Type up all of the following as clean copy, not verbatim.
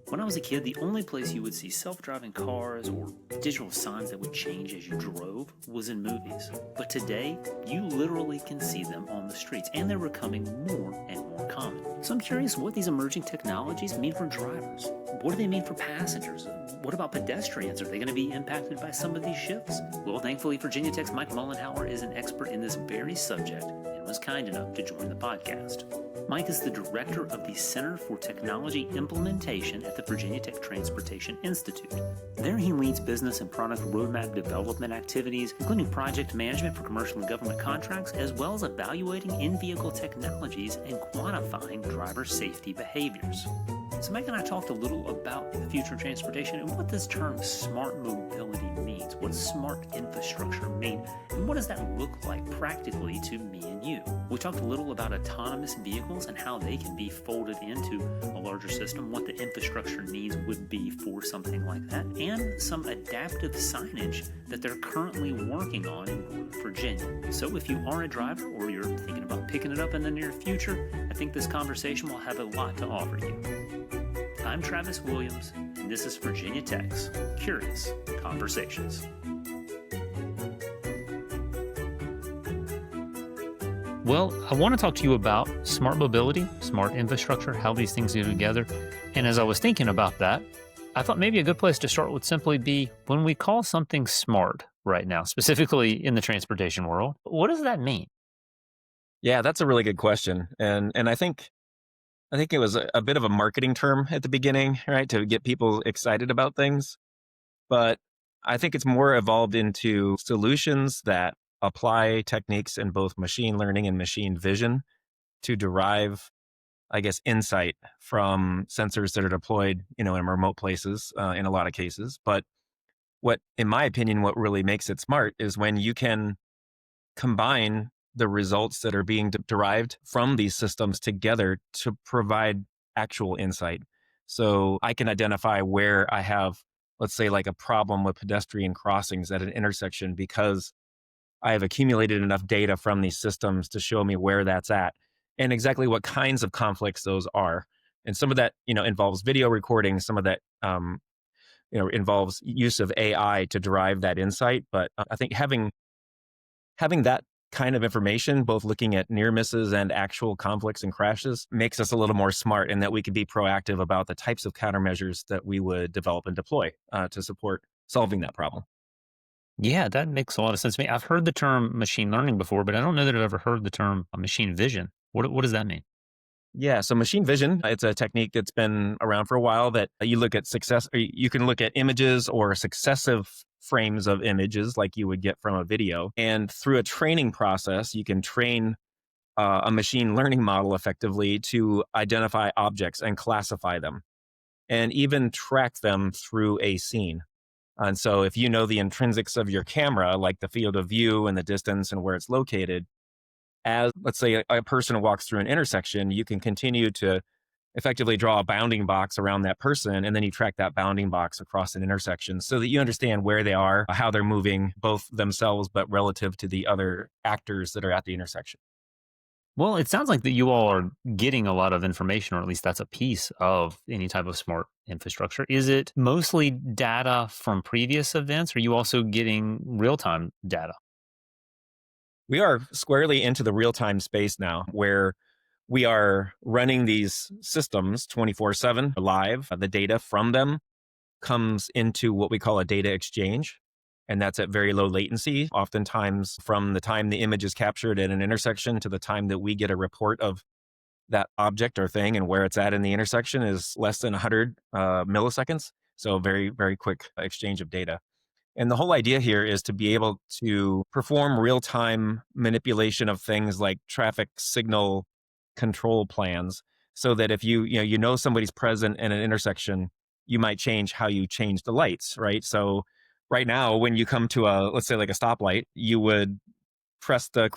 When I was a kid, the only place you would see self-driving cars or digital signs that would change as you drove was in movies. But today, you literally can see them on the streets, and they're becoming more and more common. So I'm curious what these emerging technologies mean for drivers. What do they mean for passengers? What about pedestrians? Are they going to be impacted by some of these shifts? Well, thankfully, Virginia Tech's Mike Mollenhauer is an expert in this very subject and was kind enough to join the podcast. Mike is the director of the Center for Technology Implementation at the Virginia Tech Transportation Institute. There he leads business and product roadmap development activities, including project management for commercial and government contracts, as well as evaluating in-vehicle technologies and quantifying driver safety behaviors. So Mike and I talked a little about the future of transportation and what this term smart mobility means. What does smart infrastructure mean? And what does that look like practically to me and you? We talked a little about autonomous vehicles and how they can be folded into a larger system, what the infrastructure needs would be for something like that, and some adaptive signage that they're currently working on in Northern Virginia. So if you are a driver or you're thinking about picking it up in the near future, I think this conversation will have a lot to offer you. I'm Travis Williams, and this is Virginia Tech's Curious Conversations. Well, I want to talk to you about smart mobility, smart infrastructure, how these things go together. And as I was thinking about that, I thought maybe a good place to start would simply be when we call something smart right now, specifically in the transportation world, what does that mean? Yeah, that's a really good question. And I think it was a bit of a marketing term at the beginning, right? To get people excited about things. But I think it's more evolved into solutions that apply techniques in both machine learning and machine vision to derive, I guess, insight from sensors that are deployed, in remote places, in a lot of cases. But in my opinion, what really makes it smart is when you can combine the results that are being derived from these systems together to provide actual insight. So I can identify where I have, let's say, like a problem with pedestrian crossings at an intersection because I have accumulated enough data from these systems to show me where that's at and exactly what kinds of conflicts those are. And some of that, involves video recording. Some of that, involves use of AI to derive that insight. But I think having that kind of information, both looking at near misses and actual conflicts and crashes, makes us a little more smart in that we can be proactive about the types of countermeasures that we would develop and deploy to support solving that problem. Yeah, that makes a lot of sense to me. I've heard the term machine learning before, but I don't know that I've ever heard the term machine vision. What does that mean? Yeah, so machine vision, it's a technique that's been around for a while that you look at you can look at images or successive frames of images like you would get from a video. And through a training process, you can train a machine learning model effectively to identify objects and classify them and even track them through a scene. And so if you know the intrinsics of your camera, like the field of view and the distance and where it's located, as let's say a person walks through an intersection, you can continue to effectively draw a bounding box around that person. And then you track that bounding box across an intersection so that you understand where they are, how they're moving, both themselves, but relative to the other actors that are at the intersection. Well, it sounds like that you all are getting a lot of information, or at least that's a piece of any type of smart infrastructure. Is it mostly data from previous events? Or are you also getting real-time data? We are squarely into the real-time space now where we are running these systems 24/7 live. The data from them comes into what we call a data exchange. And that's at very low latency. Oftentimes from the time the image is captured at an intersection to the time that we get a report of that object or thing and where it's at in the intersection is less than 100 milliseconds. So very, very quick exchange of data. And the whole idea here is to be able to perform real-time manipulation of things like traffic signal control plans so that if you know somebody's present in an intersection, you might change how you change the lights, right? So right now, when you come to let's say like a stoplight, you would press the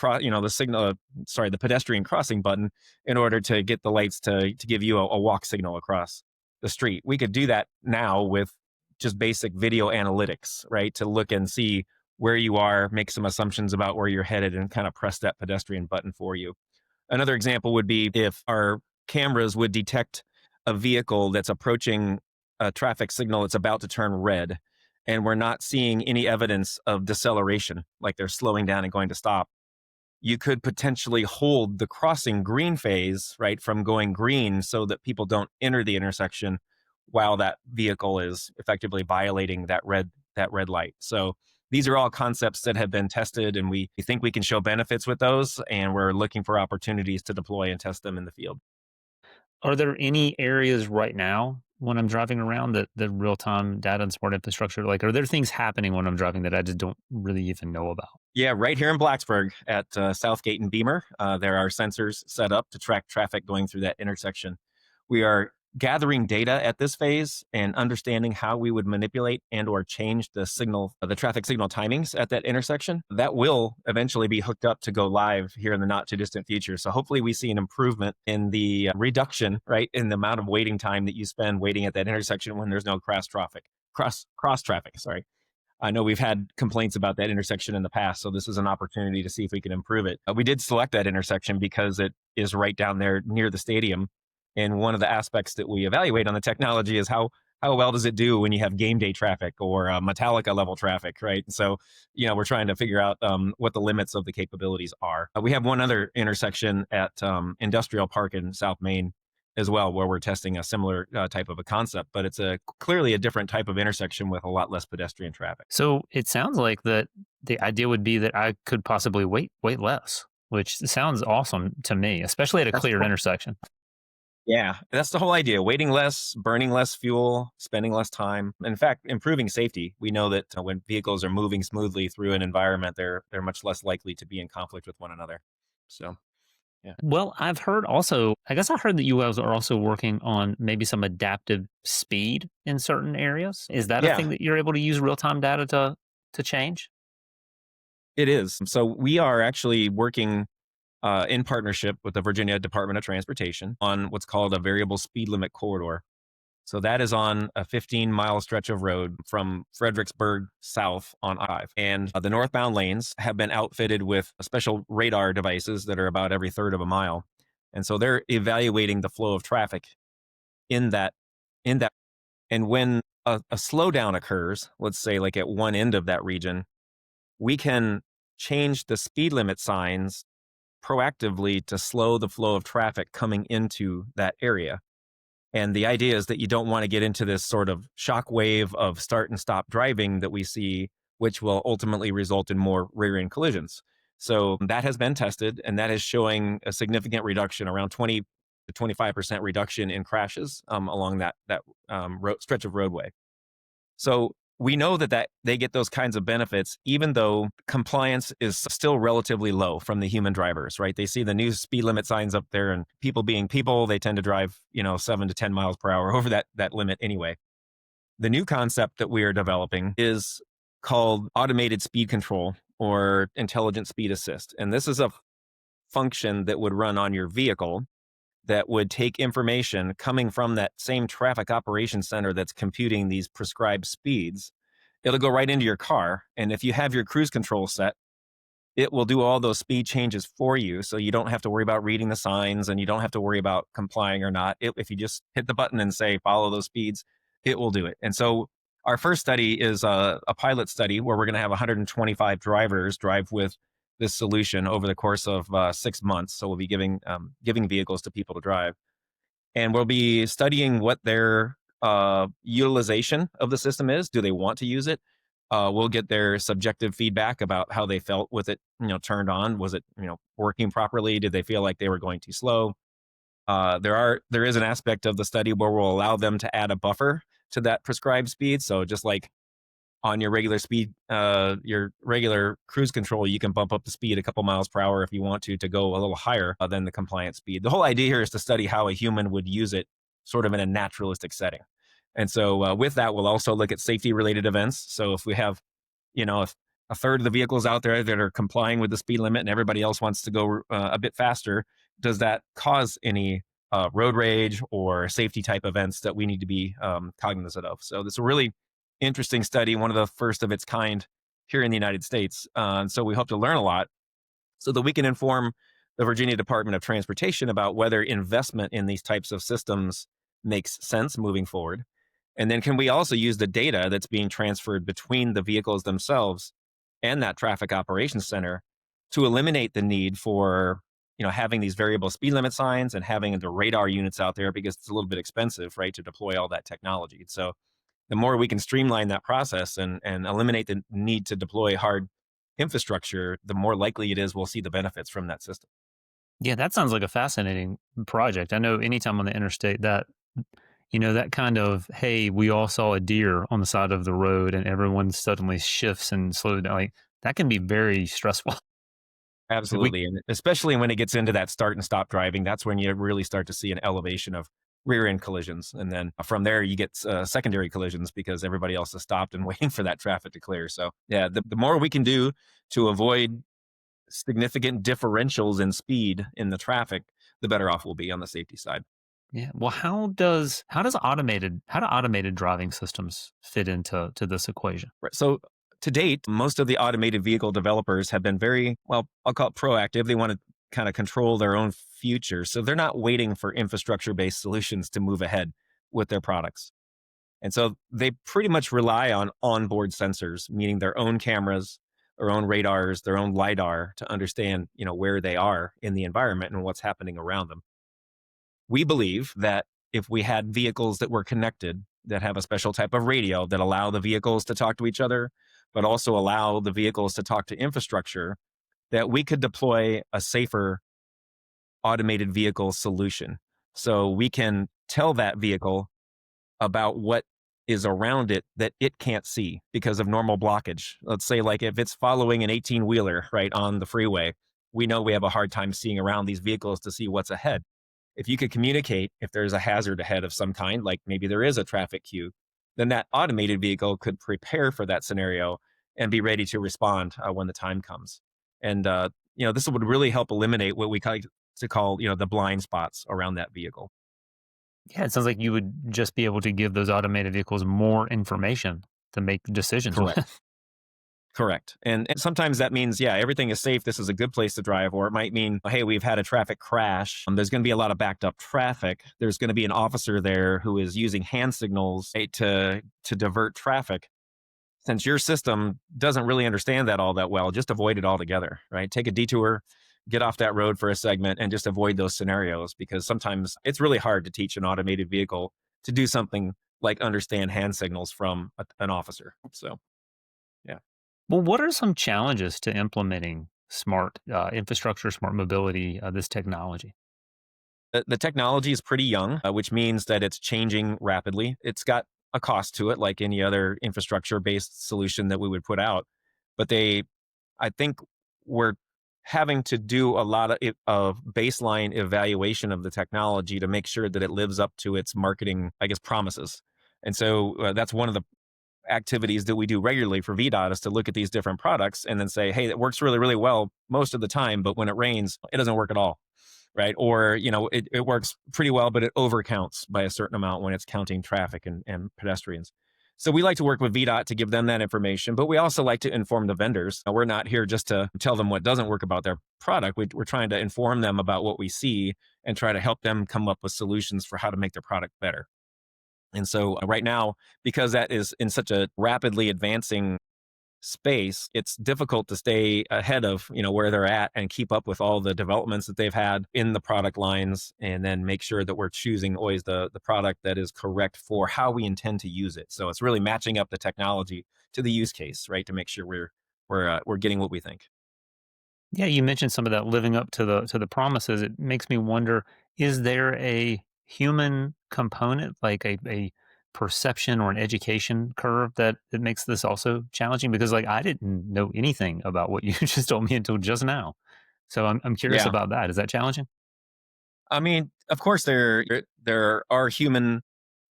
pedestrian crossing button in order to get the lights to give you a walk signal across the street. We could do that now with just basic video analytics, right? To look and see where you are, make some assumptions about where you're headed and kind of press that pedestrian button for you. Another example would be if our cameras would detect a vehicle that's approaching a traffic signal that's about to turn red, and we're not seeing any evidence of deceleration, like they're slowing down and going to stop, you could potentially hold the crossing green phase, right, from going green so that people don't enter the intersection while that vehicle is effectively violating that red light. So these are all concepts that have been tested, and we think we can show benefits with those, and we're looking for opportunities to deploy and test them in the field. Are there any areas right now when I'm driving around that the real time data and smart infrastructure, like, are there things happening when I'm driving that I just don't really even know about? Yeah, right here in Blacksburg at Southgate and Beamer, there are sensors set up to track traffic going through that intersection. We are gathering data at this phase and understanding how we would manipulate and or change the signal, the traffic signal timings at that intersection. That will eventually be hooked up to go live here in the not too distant future. So hopefully we see an improvement in the reduction, right, in the amount of waiting time that you spend waiting at that intersection when there's no cross traffic. Sorry. I know we've had complaints about that intersection in the past, so this is an opportunity to see if we can improve it. We did select that intersection because it is right down there near the stadium. And one of the aspects that we evaluate on the technology is how well does it do when you have game day traffic or Metallica level traffic, right? So, we're trying to figure out what the limits of the capabilities are. We have one other intersection at Industrial Park in South Main as well, where we're testing a similar type of a concept, but it's clearly a different type of intersection with a lot less pedestrian traffic. So it sounds like that the idea would be that I could possibly wait less, which sounds awesome to me, especially at a That's clear intersection. Yeah, that's the whole idea. Waiting less, burning less fuel, spending less time. In fact, improving safety. We know that when vehicles are moving smoothly through an environment, they're much less likely to be in conflict with one another. So, yeah. Well, I've heard also, I guess I heard that you guys are also working on maybe some adaptive speed in certain areas. Is that a Yeah, thing that you're able to use real time data to change? it is. So we are actually working in partnership with the Virginia Department of Transportation on what's called a variable speed limit corridor. So that is on a 15-mile stretch of road from Fredericksburg south on I-5. And the northbound lanes have been outfitted with special radar devices that are about every third of a mile. And so they're evaluating the flow of traffic in that. And when a slowdown occurs, let's say like at one end of that region, we can change the speed limit signs proactively to slow the flow of traffic coming into that area. And the idea is that you don't want to get into this sort of shock wave of start and stop driving that we see, which will ultimately result in more rear end collisions. So that has been tested, and that is showing a significant reduction, around 20 to 25% reduction in crashes along that stretch of roadway. So we know that they get those kinds of benefits, even though compliance is still relatively low from the human drivers, right? They see the new speed limit signs up there, and people being people, they tend to drive, 7 to 10 miles per hour over that limit anyway. The new concept that we are developing is called automated speed control or intelligent speed assist. And this is a function that would run on your vehicle that would take information coming from that same traffic operations center that's computing these prescribed speeds. It'll go right into your car. And if you have your cruise control set, it will do all those speed changes for you. So you don't have to worry about reading the signs and you don't have to worry about complying or not. If you just hit the button and say, follow those speeds, it will do it. And so our first study is a pilot study where we're going to have 125 drivers drive with this solution over the course of 6 months. So we'll be giving vehicles to people to drive, and we'll be studying what their utilization of the system is. Do they want to use it? We'll get their subjective feedback about how they felt with it, turned on. Was it, working properly? Did they feel like they were going too slow? There is an aspect of the study where we'll allow them to add a buffer to that prescribed speed. So just like on your regular speed, your regular cruise control, you can bump up the speed a couple miles per hour if you want to go a little higher than the compliant speed. The whole idea here is to study how a human would use it sort of in a naturalistic setting. And so with that, we'll also look at safety related events. So if we have, if a third of the vehicles out there that are complying with the speed limit and everybody else wants to go a bit faster, does that cause any road rage or safety type events that we need to be cognizant of? So this is a really interesting study, one of the first of its kind here in the United States. And so we hope to learn a lot so that we can inform the Virginia Department of Transportation about whether investment in these types of systems makes sense moving forward. And then can we also use the data that's being transferred between the vehicles themselves and that traffic operations center to eliminate the need for, having these variable speed limit signs and having the radar units out there because it's a little bit expensive, right, to deploy all that technology. So the more we can streamline that process and eliminate the need to deploy hard infrastructure, the more likely it is we'll see the benefits from that system. Yeah, that sounds like a fascinating project. I know anytime on the interstate that, that kind of, hey, we all saw a deer on the side of the road and everyone suddenly shifts and slows down. Like that can be very stressful. Like we, Absolutely, and especially when it gets into that start and stop driving, that's when you really start to see an elevation of rear end collisions, and then from there you get secondary collisions because everybody else has stopped and waiting for that traffic to clear. So yeah, the more we can do to avoid significant differentials in speed in the traffic, the better off we'll be on the safety side. yeah. Well, how do automated driving systems fit into this equation? Right. So to date, most of the automated vehicle developers have been very, well, I'll call it proactive. They want to kind of control their own future. So they're not waiting for infrastructure based solutions to move ahead with their products. And so they pretty much rely on onboard sensors, meaning their own cameras, their own radars, their own LiDAR to understand, where they are in the environment and what's happening around them. We believe that if we had vehicles that were connected, that have a special type of radio that allow the vehicles to talk to each other, but also allow the vehicles to talk to infrastructure, that we could deploy a safer automated vehicle solution. So we can tell that vehicle about what is around it that it can't see because of normal blockage. Let's say, like, if it's following an 18 wheeler right on the freeway, we know we have a hard time seeing around these vehicles to see what's ahead. If you could communicate if there's a hazard ahead of some kind, like maybe there is a traffic queue, then that automated vehicle could prepare for that scenario and be ready to respond when the time comes. And this would really help eliminate what we like to call, the blind spots around that vehicle. Yeah, it sounds like you would just be able to give those automated vehicles more information to make decisions Correct. with. Correct. And sometimes that means, yeah, everything is safe. This is a good place to drive. Or it might mean, hey, we've had a traffic crash. There's going to be a lot of backed up traffic. There's going to be an officer there who is using hand signals, right, to divert traffic. Since your system doesn't really understand that all that well, just avoid it altogether, right? Take a detour, get off that road for a segment, and just avoid those scenarios because sometimes it's really hard to teach an automated vehicle to do something like understand hand signals from an officer. So, yeah. Well, what are some challenges to implementing smart infrastructure, smart mobility, this technology? The technology is pretty young, which means that it's changing rapidly. It's got a cost to it, like any other infrastructure based solution that we would put out. But I think we're having to do a lot of baseline evaluation of the technology to make sure that it lives up to its marketing, I guess, promises. And so that's one of the activities that we do regularly for VDOT is to look at these different products and then say, hey, it works really, really well most of the time, but when it rains, it doesn't work at all. Right. Or, it works pretty well, but it overcounts by a certain amount when it's counting traffic and pedestrians. So we like to work with VDOT to give them that information, but we also like to inform the vendors. We're not here just to tell them what doesn't work about their product. We're trying to inform them about what we see and try to help them come up with solutions for how to make their product better. And so right now, because that is in such a rapidly advancing space, it's difficult to stay ahead of, where they're at and keep up with all the developments that they've had in the product lines and then make sure that we're choosing always the product that is correct for how we intend to use it. So it's really matching up the technology to the use case, right? To make sure we're getting what we think. Yeah, you mentioned some of that living up to the promises. It makes me wonder, is there a human component, like a perception or an education curve that makes this also challenging? Because like I didn't know anything about what you just told me until just now. So I'm curious Yeah. about that. Is that challenging? I mean, of course there are human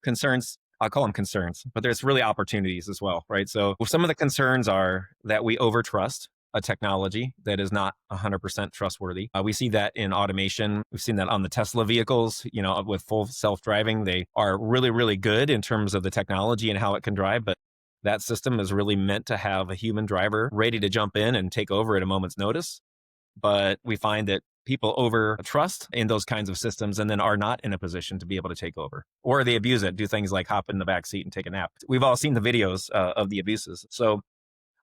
concerns. I'll call them concerns, but there's really opportunities as well, right? So some of the concerns are that we overtrust a technology that is not 100% trustworthy. We see that in automation. We've seen that on the Tesla vehicles, with full self-driving. They are really, really good in terms of the technology and how it can drive, but that system is really meant to have a human driver ready to jump in and take over at a moment's notice. But we find that people over trust in those kinds of systems and then are not in a position to be able to take over, or they abuse it, do things like hop in the back seat and take a nap. We've all seen the videos of the abuses. So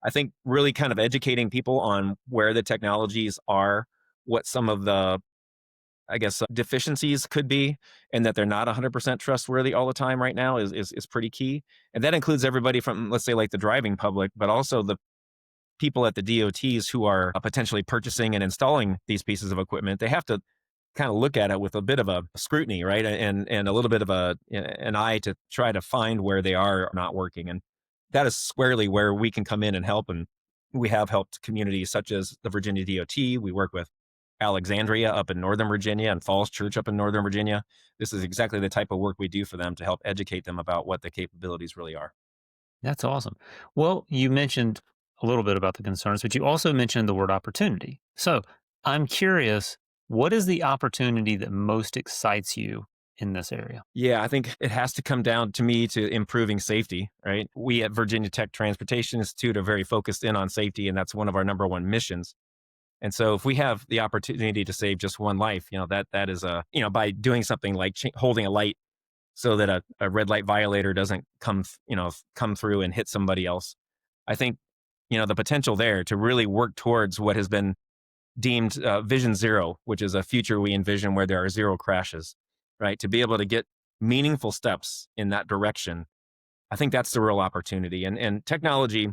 I think really kind of educating people on where the technologies are, what some of the, I guess, deficiencies could be, and that they're not 100% trustworthy all the time right now is pretty key. And that includes everybody from, let's say, like the driving public, but also the people at the DOTs who are potentially purchasing and installing these pieces of equipment. They have to kind of look at it with a bit of a scrutiny, right? And a little bit of an eye to try to find where they are not working. And that is squarely where we can come in and help. And we have helped communities such as the Virginia DOT. We work with Alexandria up in Northern Virginia and Falls Church up in Northern Virginia. This is exactly the type of work we do for them to help educate them about what the capabilities really are. That's awesome. Well, you mentioned a little bit about the concerns, but you also mentioned the word opportunity. So I'm curious, what is the opportunity that most excites you in this area? Yeah, I think it has to come down to me to improving safety, right? We at Virginia Tech Transportation Institute are very focused in on safety, and that's one of our number one missions. And so if we have the opportunity to save just one life, that is by doing something like holding a light so that a red light violator doesn't come through and hit somebody else. I think, the potential there to really work towards what has been deemed Vision Zero, which is a future we envision where there are zero crashes, right? To be able to get meaningful steps in that direction, I think that's the real opportunity. And technology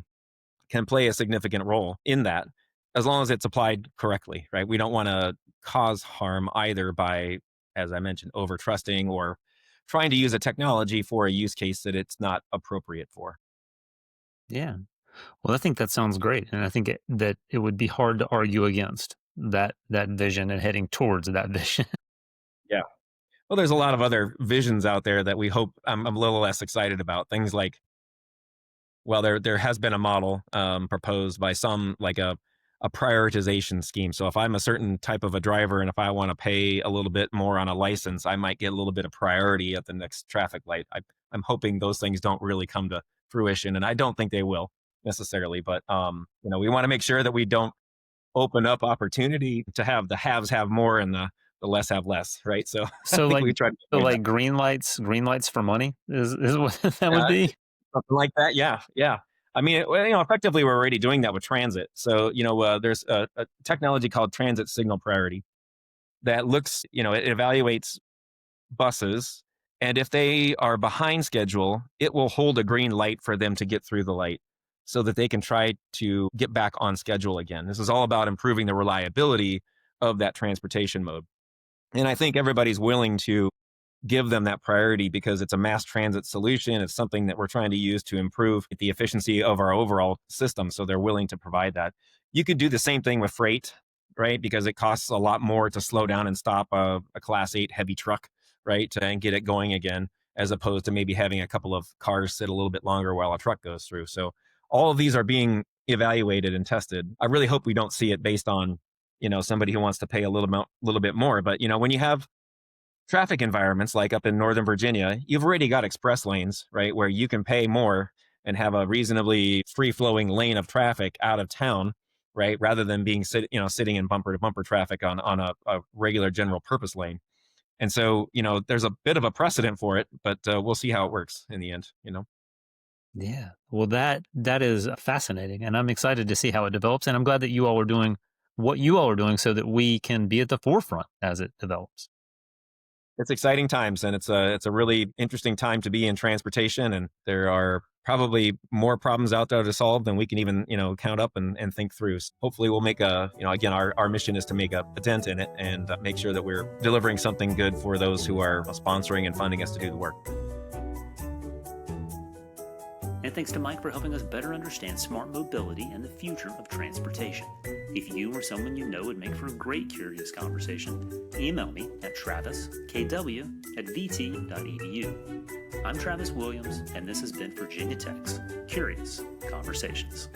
can play a significant role in that as long as it's applied correctly, right? We don't want to cause harm either by, as I mentioned, over trusting or trying to use a technology for a use case that it's not appropriate for. Yeah. Well, I think that sounds great, and I think that it would be hard to argue against that vision and heading towards that vision. Yeah. Well, there's a lot of other visions out there that we hope I'm a little less excited about. Things like, well, there has been a model proposed by some, like a prioritization scheme. So if I'm a certain type of a driver and if I want to pay a little bit more on a license, I might get a little bit of priority at the next traffic light. I'm hoping those things don't really come to fruition, and I don't think they will necessarily. But we want to make sure that we don't open up opportunity to have the haves have more and the less have less, right? So I So think like we try to so avoid that. like green lights for money is what that would Yeah, be? something like that. Yeah, yeah. I mean, effectively, we're already doing that with transit. So, there's a technology called transit signal priority that looks, it evaluates buses. And if they are behind schedule, it will hold a green light for them to get through the light so that they can try to get back on schedule again. This is all about improving the reliability of that transportation mode. And I think everybody's willing to give them that priority because it's a mass transit solution. It's something that we're trying to use to improve the efficiency of our overall system. So they're willing to provide that. You could do the same thing with freight, right? Because it costs a lot more to slow down and stop a Class 8 heavy truck, right? And get it going again, as opposed to maybe having a couple of cars sit a little bit longer while a truck goes through. So all of these are being evaluated and tested. I really hope we don't see it based on, somebody who wants to pay a little bit more. But, when you have traffic environments like up in Northern Virginia, you've already got express lanes, right, where you can pay more and have a reasonably free flowing lane of traffic out of town, right, rather than being sitting in bumper to bumper traffic on a regular general purpose lane. And so, there's a bit of a precedent for it, but we'll see how it works in the end. Yeah. Well, that is fascinating, and I'm excited to see how it develops, and I'm glad that you all are doing what you all are doing so that we can be at the forefront as it develops. It's exciting times, and it's a really interesting time to be in transportation. And there are probably more problems out there to solve than we can even count up and think through. So hopefully, we'll make again, our mission is to make a dent in it and make sure that we're delivering something good for those who are sponsoring and funding us to do the work. And thanks to Mike for helping us better understand smart mobility and the future of transportation. If you or someone you know would make for a great curious conversation, email me at traviskw@vt.edu. I'm Travis Williams, and this has been Virginia Tech's Curious Conversations.